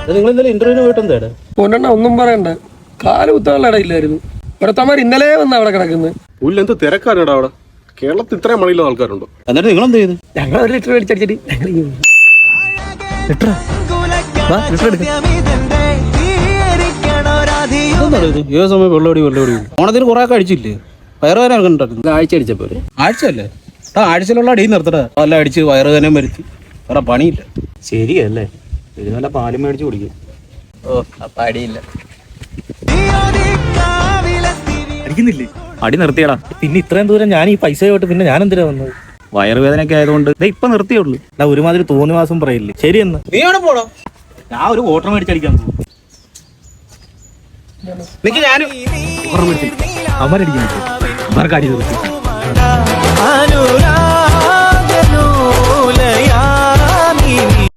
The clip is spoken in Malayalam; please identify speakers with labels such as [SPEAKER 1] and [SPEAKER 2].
[SPEAKER 1] നിങ്ങൾ ഇന്നലെ ഇന്റർവ്യൂവിന് പോയിട്ട് എന്താ
[SPEAKER 2] പൊന്നെണ്ണ ഒന്നും പറയണ്ട, കാല് കുത്താനുള്ള ഇടയില്ലായിരുന്നു. ഒരുത്തമാർ ഇന്നലെ വന്ന് അവിടെ കിടക്കുന്നത്.
[SPEAKER 3] പുല്ലെന്ത് തിരക്കാരുണ്ടോ അവിടെ? കേരളത്തിൽ ഇത്രയും മണിയുള്ള ആൾക്കാരുണ്ടോ?
[SPEAKER 1] എന്നിട്ട് നിങ്ങൾ എന്ത് ചെയ്തു?
[SPEAKER 2] ഞങ്ങൾ 1 ലിറ്റർ മേടിച്ചടിച്ചിട്ട് ഞങ്ങൾ
[SPEAKER 1] ഏത് സമയം വെള്ളമടി ഓണത്തിന് കുറെ ഒക്കെ അടിച്ചില്ലേ? വയറുവേദന ഉണ്ടായിരുന്നു.
[SPEAKER 2] ആഴ്ച അടിച്ചപ്പോ
[SPEAKER 1] ആഴ്ചയല്ലേ? ആഴ്ചയിലുള്ള അടി നിർത്തടാ. എല്ലാം അടിച്ച് വയറുവേദനയും വരുത്തി വേറെ പണിയില്ല.
[SPEAKER 4] ശരിയല്ലേ? ഇത് നല്ല പാലും മേടിച്ച് കുടിക്കും.
[SPEAKER 1] ഓ അപ്പൊ അടിയില്ല.
[SPEAKER 4] അടിക്കുന്നില്ലേ? അടി നിർത്തിയടാ.
[SPEAKER 5] പിന്നെ ഇത്രയും ദൂരം ഞാൻ ഈ പൈസ പോയിട്ട് പിന്നെ ഞാൻ എന്തിനാ വന്നത്?
[SPEAKER 4] വയറുവേദനയൊക്കെ ആയതുകൊണ്ട് ഇപ്പൊ നിർത്തിയുള്ളൂ.
[SPEAKER 5] ഒരുമാതിരി തോന്നി മാസം പറയില്ലേ? ശരി എന്നാ
[SPEAKER 1] നീ എവിടെ പോടോ?
[SPEAKER 4] ഞാൻ ഒരു വോട്ടർ മേടിച്ചടിക്കാൻ പോകും.
[SPEAKER 5] അവന്മാരടിക്കാൻ അവന്മാർക്ക് അടി നിർത്തി.